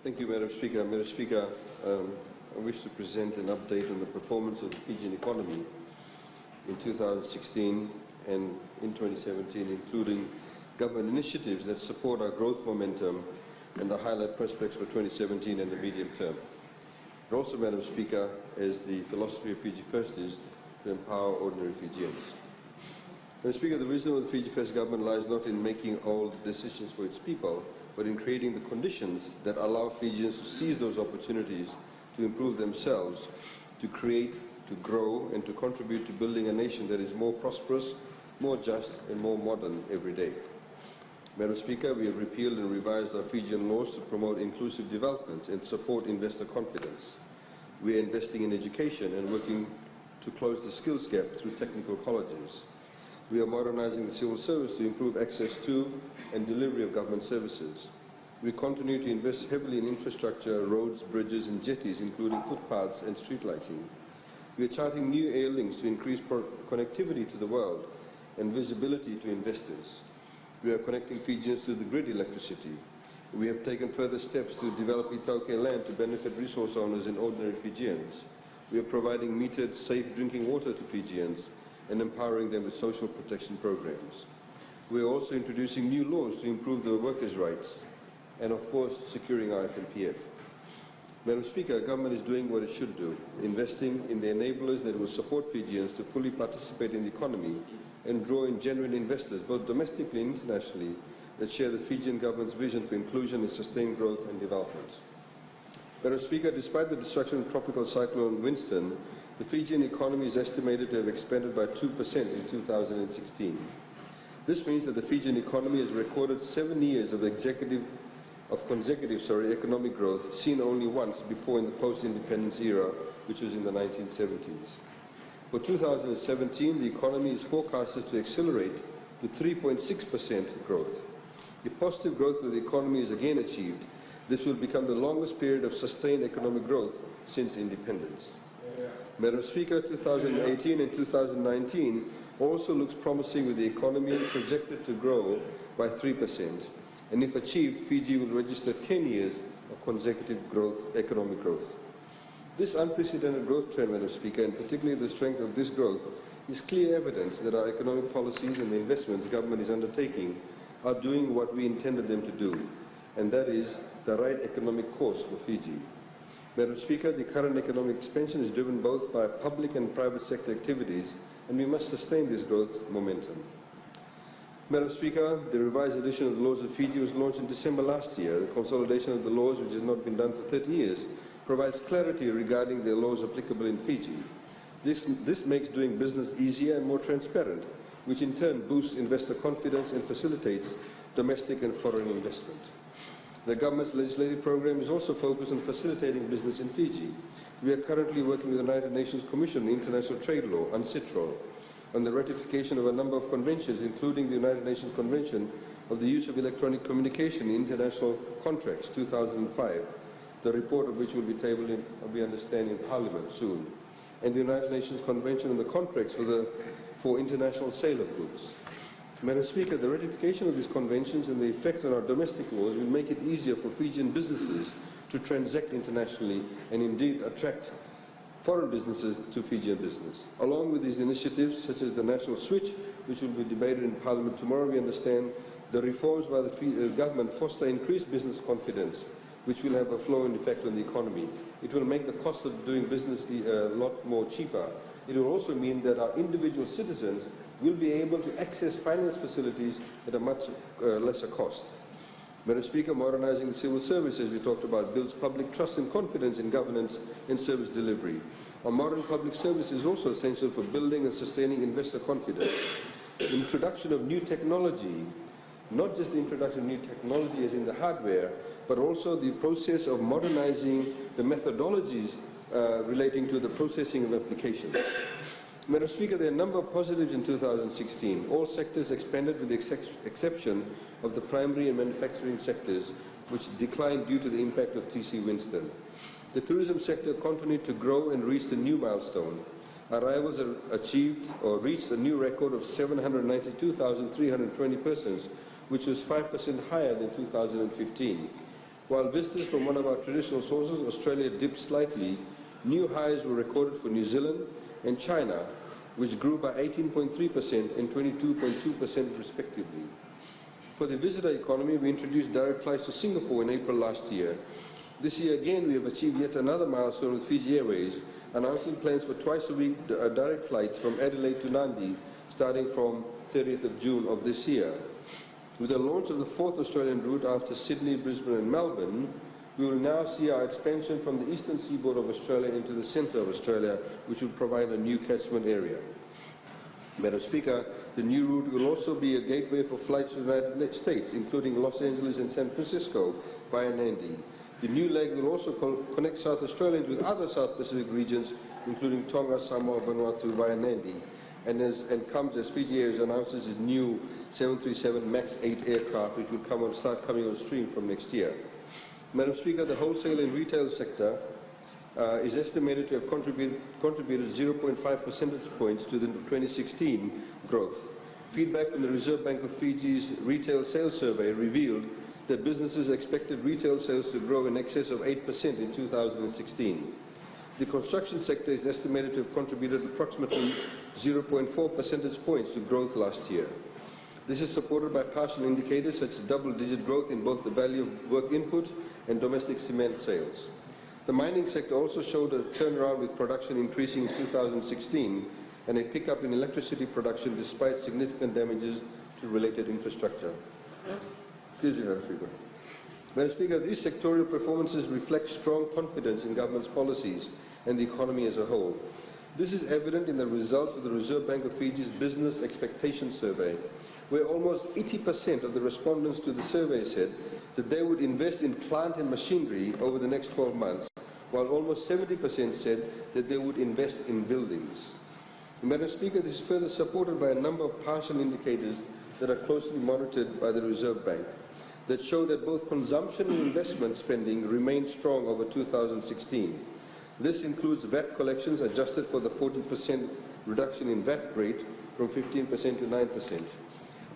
Thank you, Madam Speaker. Madam Speaker, I wish to present an update on the performance of the Fijian economy in 2016 and in 2017, including government initiatives that support our growth momentum and the highlight prospects for 2017 and the medium term. But also, Madam Speaker, as the philosophy of Fiji First is to empower ordinary Fijians. Madam Speaker, the wisdom of the Fiji First government lies not in making all the decisions for its people, but in creating the conditions that allow Fijians to seize those opportunities to improve themselves, to create, to grow, and to contribute to building a nation that is more prosperous, more just, and more modern every day. Madam Speaker, we have repealed and revised our Fijian laws to promote inclusive development and support investor confidence. We are investing in education and working to close the skills gap through technical colleges. We are modernizing the civil service to improve access to and delivery of government services. We continue to invest heavily in infrastructure, roads, bridges, and jetties, including footpaths and street lighting. We are charting new air links to increase connectivity to the world and visibility to investors. We are connecting Fijians to the grid electricity. We have taken further steps to develop Itauke land to benefit resource owners and ordinary Fijians. We are providing metered, safe drinking water to Fijians and empowering them with social protection programs. We are also introducing new laws to improve the workers' rights and, of course, securing our FNPF. Madam Speaker, government is doing what it should do, investing in the enablers that will support Fijians to fully participate in the economy and draw in genuine investors, both domestically and internationally, that share the Fijian government's vision for inclusion and sustained growth and development. Madam Speaker, despite the destruction of Tropical Cyclone Winston, the Fijian economy is estimated to have expanded by 2% in 2016. This means that the Fijian economy has recorded 7 years of consecutive economic growth, seen only once before in the post-independence era, which was in the 1970s. For 2017, the economy is forecasted to accelerate to 3.6% growth. If positive growth of the economy is again achieved, this will become the longest period of sustained economic growth since independence. Madam Speaker, 2018 and 2019 also looks promising, with the economy projected to grow by 3%. And if achieved, Fiji will register 10 years of consecutive economic growth. This unprecedented growth trend, Madam Speaker, and particularly the strength of this growth, is clear evidence that our economic policies and the investments government is undertaking are doing what we intended them to do, and that is the right economic course for Fiji. Madam Speaker, the current economic expansion is driven both by public and private sector activities, and we must sustain this growth momentum. Madam Speaker, the revised edition of the laws of Fiji was launched in December last year. The consolidation of the laws, which has not been done for 30 years, provides clarity regarding the laws applicable in Fiji. This makes doing business easier and more transparent, which in turn boosts investor confidence and facilitates domestic and foreign investment. The government's legislative program is also focused on facilitating business in Fiji. We are currently working with the United Nations Commission on International Trade Law, UNCITRAL, on the ratification of a number of conventions, including the United Nations Convention of the Use of Electronic Communication in International Contracts, 2005, the report of which will be tabled, we understand, in Parliament soon, and the United Nations Convention on the Contracts for International Sale of Goods. Madam Speaker, the ratification of these conventions and the effect on our domestic laws will make it easier for Fijian businesses to transact internationally and indeed attract foreign businesses to Fijian business. Along with these initiatives, such as the National Switch, which will be debated in Parliament tomorrow, we understand the reforms by the government foster increased business confidence, which will have a flow-on effect on the economy. It will make the cost of doing business a lot more cheaper. It will also mean that our individual citizens will be able to access finance facilities at a much lesser cost. Madam Speaker, modernizing the civil service, as we talked about, builds public trust and confidence in governance and service delivery. A modern public service is also essential for building and sustaining investor confidence. The introduction of new technology, not just the introduction of new technology as in the hardware, but also the process of modernizing the methodologies relating to the processing of applications. Madam Speaker, there are a number of positives in 2016. All sectors expanded with the exception of the primary and manufacturing sectors, which declined due to the impact of TC Winston. The tourism sector continued to grow and reached a new milestone. Arrivals reached a new record of 792,320 persons, which was 5% higher than 2015. While visitors from one of our traditional sources, Australia, dipped slightly, new highs were recorded for New Zealand and China, which grew by 18.3% and 22.2% respectively. For the visitor economy, we introduced direct flights to Singapore in April last year. This year again, we have achieved yet another milestone with Fiji Airways, announcing plans for twice-a-week direct flights from Adelaide to Nadi, starting from 30th of June of this year. With the launch of the fourth Australian route after Sydney, Brisbane and Melbourne, we will now see our expansion from the eastern seaboard of Australia into the centre of Australia, which will provide a new catchment area. Madam Speaker, the new route will also be a gateway for flights to the United States, including Los Angeles and San Francisco via Nadi. The new leg will also connect South Australians with other South Pacific regions, including Tonga, Samoa, Vanuatu via Nadi, and comes as Fiji Airways announces its new 737 MAX 8 aircraft, which will start coming on stream from next year. Madam Speaker, the wholesale and retail sector is estimated to have contributed 0.5 percentage points to the 2016 growth. Feedback from the Reserve Bank of Fiji's retail sales survey revealed that businesses expected retail sales to grow in excess of 8% in 2016. The construction sector is estimated to have contributed approximately 0.4 percentage points to growth last year. This is supported by partial indicators such as double-digit growth in both the value of work input and domestic cement sales. The mining sector also showed a turnaround, with production increasing in 2016 and a pickup in electricity production despite significant damages to related infrastructure. Excuse me, Madam Speaker. Madam Speaker, these sectorial performances reflect strong confidence in government's policies and the economy as a whole. This is evident in the results of the Reserve Bank of Fiji's Business Expectation Survey, where almost 80% of the respondents to the survey said that they would invest in plant and machinery over the next 12 months, while almost 70% said that they would invest in buildings. Madam Speaker, this is further supported by a number of partial indicators that are closely monitored by the Reserve Bank that show that both consumption and investment spending remain strong over 2016. This includes VAT collections adjusted for the 40% reduction in VAT rate from 15% to 9%,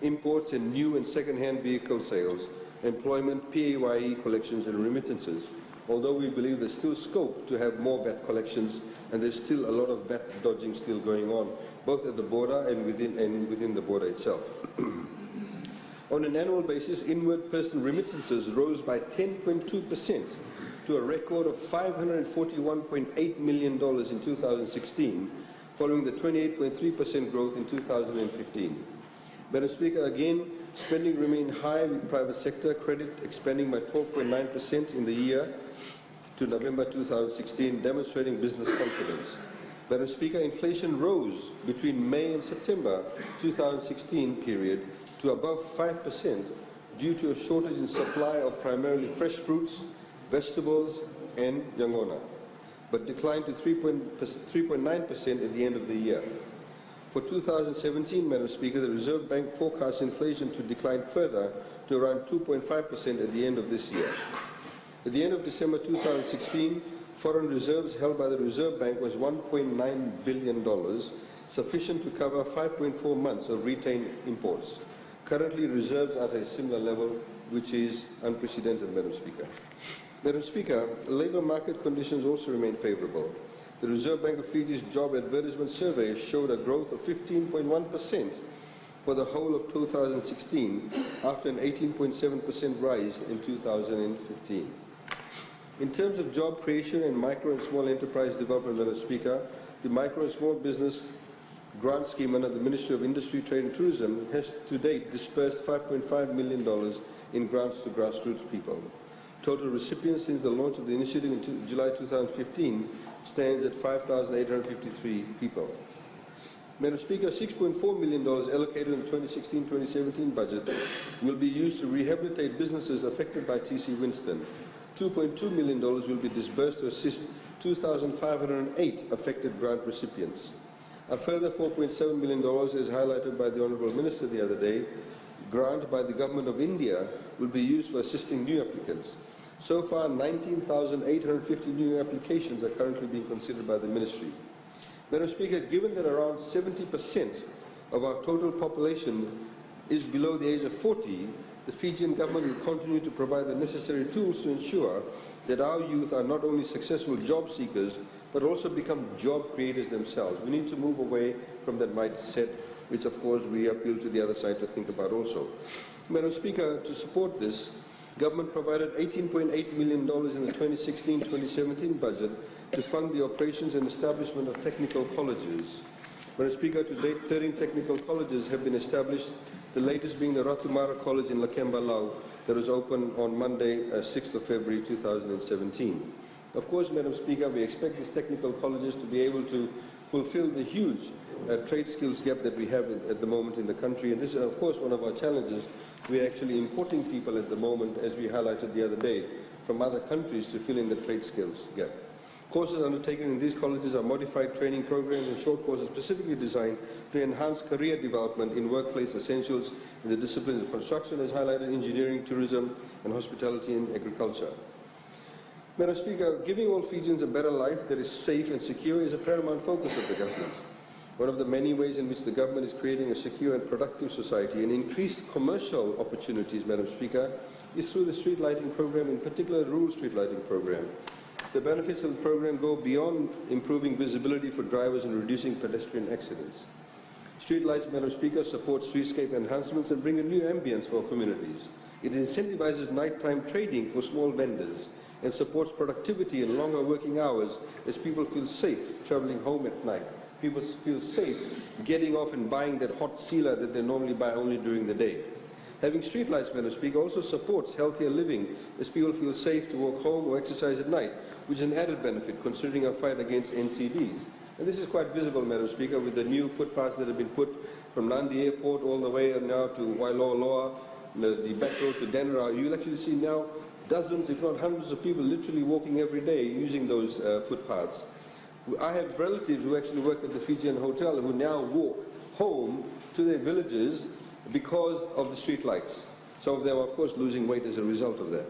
imports and new and second-hand vehicle sales, employment, PAYE collections and remittances, although we believe there's still scope to have more VAT collections, and there's still a lot of VAT dodging still going on, both at the border and within the border itself. On an annual basis, inward personal remittances rose by 10.2% to a record of $541.8 million in 2016, following the 28.3% growth in 2015. Madam Speaker, again, spending remained high, with private sector credit expanding by 12.9% in the year to November 2016, demonstrating business confidence. Madam Speaker, inflation rose between May and September 2016 period to above 5% due to a shortage in supply of primarily fresh fruits, vegetables and yangona, but declined to 3.9% at the end of the year. For 2017, Madam Speaker, the Reserve Bank forecasts inflation to decline further to around 2.5% at the end of this year. At the end of December 2016, foreign reserves held by the Reserve Bank was $1.9 billion, sufficient to cover 5.4 months of retained imports. Currently, reserves are at a similar level, which is unprecedented, Madam Speaker. Madam Speaker, labour market conditions also remain favourable. The Reserve Bank of Fiji's Job Advertisement Survey showed a growth of 15.1% for the whole of 2016, after an 18.7% rise in 2015. In terms of job creation and micro and small enterprise development, Madam Speaker, the Micro and Small Business Grant Scheme under the Ministry of Industry, Trade and Tourism has to date dispersed $5.5 million in grants to grassroots people. Total recipients since the launch of the initiative in July 2015 stands at 5,853 people. Madam Speaker, $6.4 million allocated in the 2016-2017 budget will be used to rehabilitate businesses affected by TC Winston. $2.2 million will be disbursed to assist 2,508 affected grant recipients. A further $4.7 million, as highlighted by the Honourable Minister the other day, grant by the Government of India will be used for assisting new applicants. So far, 19,850 new applications are currently being considered by the Ministry. Madam Speaker, given that around 70% of our total population is below the age of 40, the Fijian government will continue to provide the necessary tools to ensure that our youth are not only successful job seekers, but also become job creators themselves. We need to move away from that mindset, which of course we appeal to the other side to think about also. Madam Speaker, to support this, government provided $18.8 million in the 2016-2017 budget to fund the operations and establishment of technical colleges. Madam Speaker, to date 13 technical colleges have been established, the latest being the Ratumara College in Lakemba, Laos, that was opened on Monday, 6th of February 2017. Of course, Madam Speaker, we expect these technical colleges to be able to fulfill the huge trade skills gap that we have at the moment in the country. And this is, of course, one of our challenges. We are actually importing people at the moment, as we highlighted the other day, from other countries to fill in the trade skills gap. Courses undertaken in these colleges are modified training programs and short courses specifically designed to enhance career development in workplace essentials in the disciplines of construction, as highlighted, engineering, tourism, and hospitality and agriculture. Madam Speaker, giving all Fijians a better life that is safe and secure is a paramount focus of the government. One of the many ways in which the government is creating a secure and productive society and increased commercial opportunities, Madam Speaker, is through the street lighting program, in particular the rural street lighting program. The benefits of the program go beyond improving visibility for drivers and reducing pedestrian accidents. Street lights, Madam Speaker, support streetscape enhancements and bring a new ambience for our communities. It incentivizes nighttime trading for small vendors and supports productivity and longer working hours as people feel safe traveling home at night. People feel safe getting off and buying that hot sealer that they normally buy only during the day. Having streetlights, Madam Speaker, also supports healthier living as people feel safe to walk home or exercise at night, which is an added benefit considering our fight against NCDs. And this is quite visible, Madam Speaker, with the new footpaths that have been put from Nandi Airport all the way now to Wailoa, the back road to Denra. You'll actually see now dozens, if not hundreds of people literally walking every day using those footpaths. I have relatives who actually work at the Fijian Hotel who now walk home to their villages because of the street lights. Some of them are, of course, losing weight as a result of that.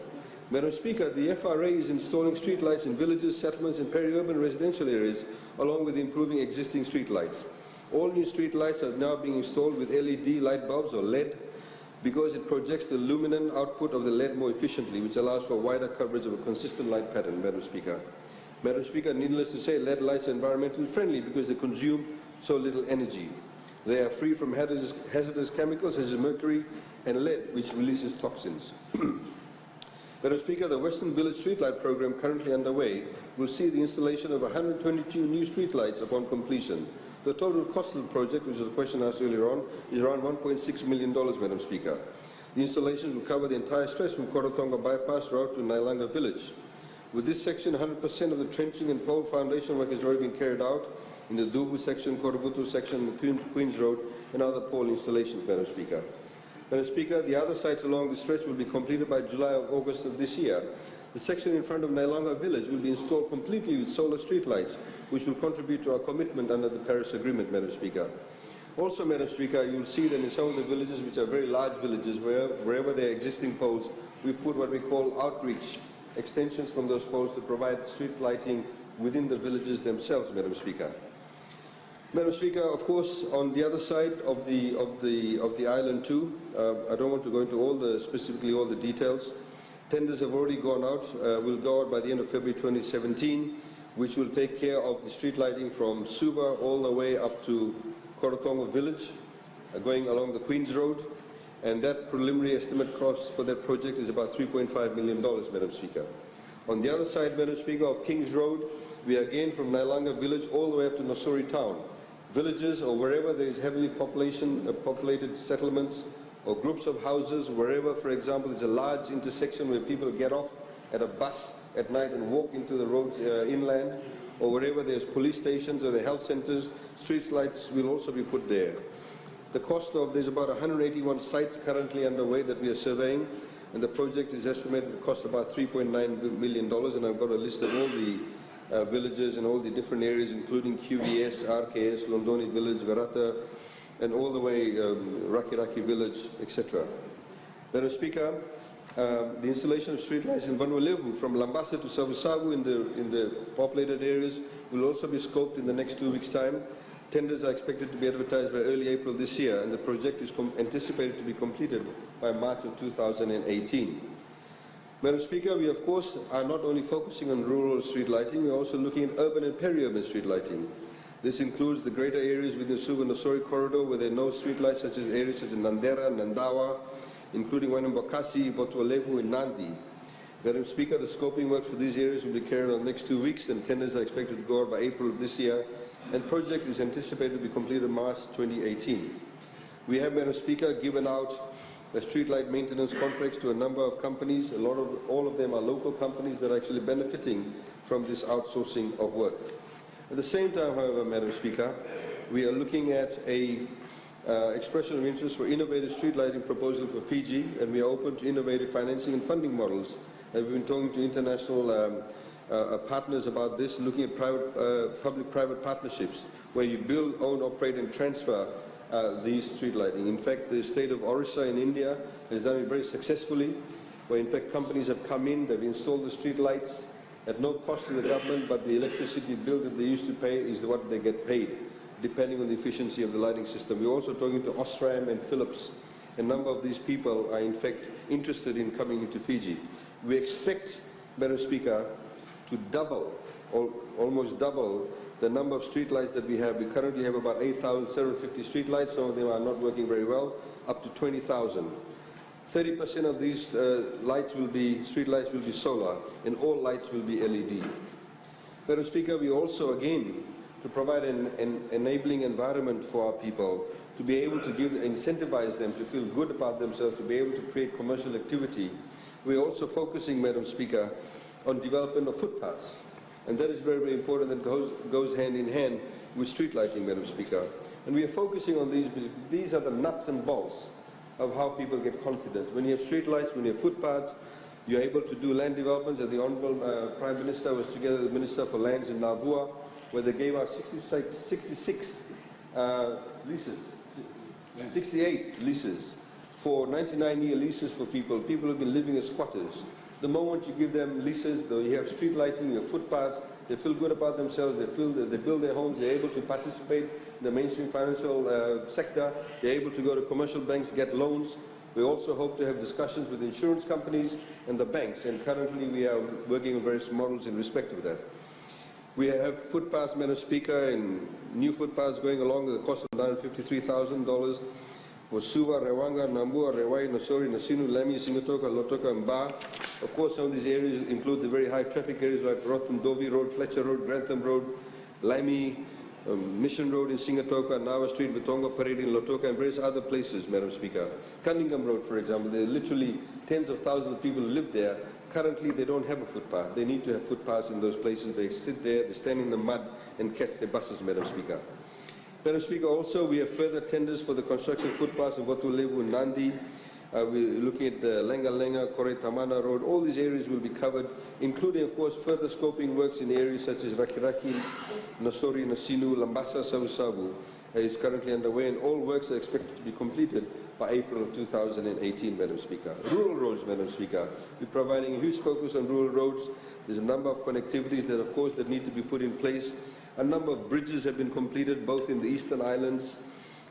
Madam Speaker, the FRA is installing street lights in villages, settlements and peri-urban residential areas, along with improving existing street lights. All new street lights are now being installed with LED light bulbs or LED because it projects the luminance output of the LED more efficiently, which allows for wider coverage of a consistent light pattern, Madam Speaker. Madam Speaker, needless to say, LED lights are environmentally friendly because they consume so little energy. They are free from hazardous chemicals such as mercury and lead, which releases toxins. Madam Speaker, the Western Village Streetlight Program currently underway will see the installation of 122 new streetlights upon completion. The total cost of the project, which was a question asked earlier on, is around $1.6 million, Madam Speaker. The installations will cover the entire stretch from Korotonga Bypass Road to Nailanga Village. With this section, 100% of the trenching and pole foundation work has already been carried out in the Duvu section, Korovutu section, Queens Road, and other pole installations, Madam Speaker. Madam Speaker, the other sites along the stretch will be completed by July or August of this year. The section in front of Nailanga Village will be installed completely with solar streetlights, which will contribute to our commitment under the Paris Agreement, Madam Speaker. Also, Madam Speaker, you will see that in some of the villages, which are very large villages, wherever there are existing poles, we've put what we call outreach extensions from those poles to provide street lighting within the villages themselves, Madam Speaker. Madam Speaker, of course, on the other side of the island too, I don't want to go into specifically all the details. Tenders have already gone out, will go out by the end of February 2017, which will take care of the street lighting from Suva all the way up to Korotonga Village, going along the Queens Road. And that preliminary estimate cost for that project is about $3.5 million, Madam Speaker. On the other side, Madam Speaker, of Kings Road, we are again from Nailanga Village all the way up to Nosori Town. Villages or wherever there is heavily populated settlements or groups of houses, wherever, for example, there's a large intersection where people get off at a bus at night and walk into the roads inland, or wherever there's police stations or the health centers, street lights will also be put there. The cost of, there's about 181 sites currently underway that we are surveying, and the project is estimated to cost about $3.9 million, and I've got a list of all the villages and all the different areas, including QVS, RKS, Londoni Village, Verata, and all the way Raki Village, etc. Madam Speaker, the installation of streetlights in Vanuatu from Lambasa to Savusavu in the populated areas will also be scoped in the next 2 weeks' time. Tenders are expected to be advertised by early April this year, and the project is anticipated to be completed by March of 2018. Madam Speaker, we of course are not only focusing on rural street lighting, we are also looking at urban and peri-urban street lighting. This includes the greater areas within the Suva-Nosori corridor where there are no street lights, such as areas such as Nandera, Nandawa, including Wanambakasi, Votualevu, and Nandi. Madam Speaker, the scoping works for these areas will be carried out in the next 2 weeks, and tenders are expected to go out by April of this year, and the project is anticipated to be completed in March 2018. We have, Madam Speaker, given out streetlight maintenance contracts to a number of companies. All of them are local companies that are actually benefiting from this outsourcing of work. At the same time, however, Madam Speaker, we are looking at a expression of interest for innovative street lighting proposal for Fiji, and we are open to innovative financing and funding models. And we've been talking to international partners about this, looking at public-private partnerships where you build, own, operate and transfer these street lighting. In fact, the state of Orissa in India has done it very successfully, where in fact companies have come in, they've installed the street lights at no cost to the government, but the electricity bill that they used to pay is what they get paid, depending on the efficiency of the lighting system. We're also talking to Osram and Philips. A number of these people are in fact interested in coming into Fiji. We expect, Madam Speaker, to double, or almost double, the number of street lights that we have. We currently have about 8,750 street lights. Some of them are not working very well, up to 20,000. 30% of these lights will be, street lights will be solar, and all lights will be LED. Madam Speaker, we also, again, to provide an enabling environment for our people, to be able to incentivize them to feel good about themselves, to be able to create commercial activity. We're also focusing, Madam Speaker, on development of footpaths. And that is very, very important. That goes hand in hand with street lighting, Madam Speaker. And we are focusing on these because these are the nuts and bolts of how people get confidence. When you have street lights, when you have footpaths, you're able to do land developments. And the Honourable Prime Minister was together with the Minister for Lands in Navua, where they gave out 66 leases, 68 leases for 99-year leases for people. People have been living as squatters. The moment you give them leases, though you have street lighting, you have footpaths, they feel good about themselves, they build their homes, they're able to participate in the mainstream financial sector, they're able to go to commercial banks, get loans. We also hope to have discussions with insurance companies and the banks, and currently we are working on various models in respect of that. We have footpaths, Madam Speaker, and new footpaths going along at the cost of $953,000 for Suva, Rewanga, Nambua, Rewai, Nosori, Nasinu, Lemi, Singatoka, Lotoka, and Ba. Of course, some of these areas include the very high traffic areas like Rotundovi Road, Fletcher Road, Grantham Road, Lemi, Mission Road in Singatoka, Nawa Street, Vitonga Parade in Lotoka, and various other places, Madam Speaker. Cunningham Road, for example, there are literally tens of thousands of people who live there. Currently, they don't have a footpath. They need to have footpaths in those places. They sit there, they stand in the mud and catch their buses, Madam Speaker. Madam Speaker, also we have further tenders for the construction of footpaths in Votualevu and Nandi. We're looking at the Lenga Lenga, Kore Tamana Road. All these areas will be covered, including, of course, further scoping works in areas such as Rakiraki, Nosori, Nasinu, Lambasa, Savu is currently underway, and all works are expected to be completed by April of 2018, Madam Speaker. Rural roads, Madam Speaker. We're providing a huge focus on rural roads. There's a number of connectivities that, of course, that need to be put in place. A number of bridges have been completed, both in the Eastern Islands.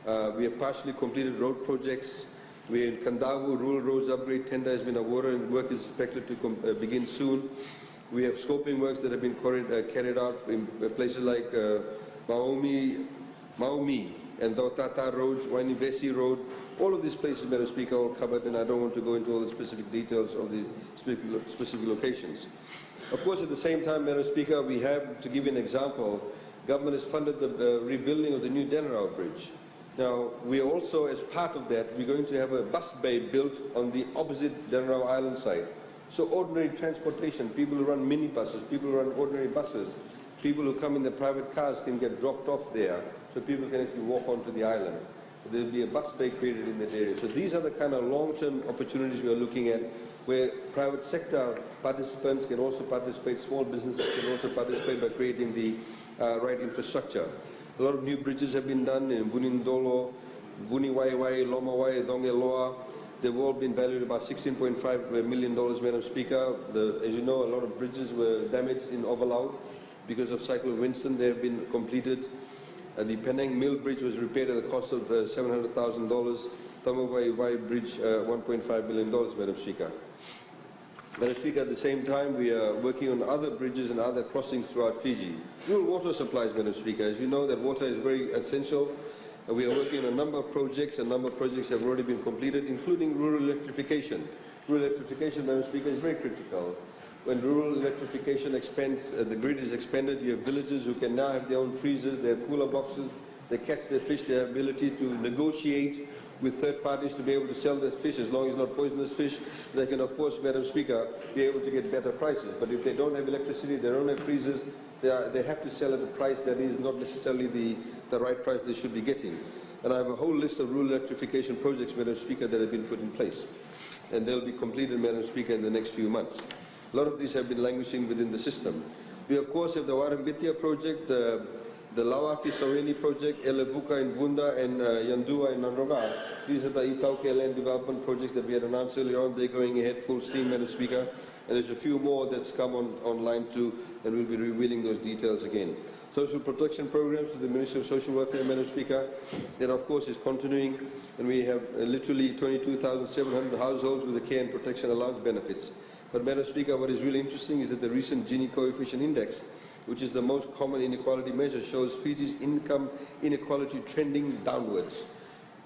We have partially completed road projects. We're in Kandavu, rural roads upgrade tender has been awarded and work is expected to begin soon. We have scoping works that have been carried out in places like Maumi and Dotata roads, Wainivesi Road. All of these places, Madam Speaker, are all covered, and I don't want to go into all the specific details of the specific locations. Of course, at the same time, Madam Speaker, we have, to give you an example, government has funded the rebuilding of the new Denarau Bridge. Now, we are also, as part of that, we're going to have a bus bay built on the opposite Denarau Island side. So ordinary transportation, people who run minibuses, people who run ordinary buses, people who come in their private cars can get dropped off there, so people can actually walk onto the island. There will be a bus bay created in that area. So these are the kind of long-term opportunities we are looking at, where private sector participants can also participate, small businesses can also participate by creating the right infrastructure. A lot of new bridges have been done in Vunindolo, Vuniwaiwai, Lomawai, Dongeloa. They've all been valued about $16.5 million, Madam Speaker. As you know, a lot of bridges were damaged in Ovalau because of Cyclone Winston. They have been completed. The Penang Mill Bridge was repaired at a cost of $700,000. Tamavai Vai Bridge, $1.5 billion, Madam Speaker. Madam Speaker, at the same time, we are working on other bridges and other crossings throughout Fiji. Rural water supplies, Madam Speaker. As we know, that water is very essential. We are working on a number of projects. A number of projects have already been completed, including rural electrification. Rural electrification, Madam Speaker, is very critical. When rural electrification expands, the grid is expanded, you have villages who can now have their own freezers, they have cooler boxes, they catch their fish, they have the ability to negotiate with third parties to be able to sell their fish as long as it's not poisonous fish. They can, of course, Madam Speaker, be able to get better prices. But if they don't have electricity, they don't have freezers, they have to sell at a price that is not necessarily the right price they should be getting. And I have a whole list of rural electrification projects, Madam Speaker, that have been put in place. And they'll be completed, Madam Speaker, in the next few months. A lot of these have been languishing within the system. We, of course, have the Warambitia project, the Lawaki Saweni project, Elevuka in Vunda, and Yandua in Nanroga. These are the Itauke land development projects that we had announced earlier on. They're going ahead full steam, Madam Speaker. And there's a few more that's come online too, and we'll be revealing those details again. Social protection programs to the Ministry of Social Welfare, Madam Speaker, that of course is continuing, and we have literally 22,700 households with the care and protection allowance benefits. But Madam Speaker, what is really interesting is that the recent Gini coefficient index, which is the most common inequality measure, shows Fiji's income inequality trending downwards.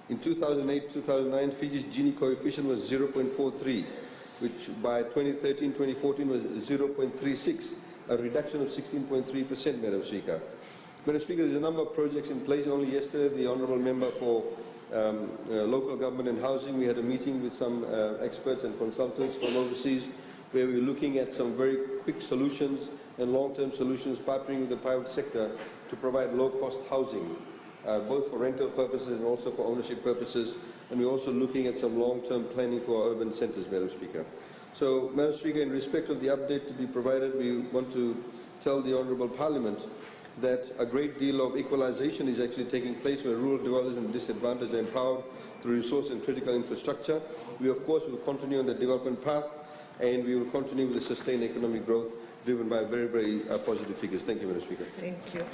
In 2008-2009, Fiji's Gini coefficient was 0.43, which by 2013-2014 was 0.36, a reduction of 16.3%, Madam Speaker. Madam Speaker, there's a number of projects in place. Only yesterday, the Honourable Member for Local Government and Housing, we had a meeting with some experts and consultants from overseas, where we're looking at some very quick solutions and long-term solutions, partnering with the private sector to provide low-cost housing, both for rental purposes and also for ownership purposes. And we're also looking at some long-term planning for our urban centres, Madam Speaker. So, Madam Speaker, in respect of the update to be provided, we want to tell the Honourable Parliament that a great deal of equalisation is actually taking place where rural dwellers and disadvantaged are empowered through resource and critical infrastructure. We, of course, will continue on the development path, and we will continue with the sustained economic growth driven by very, very positive figures. Thank you, Madam Speaker. Thank you.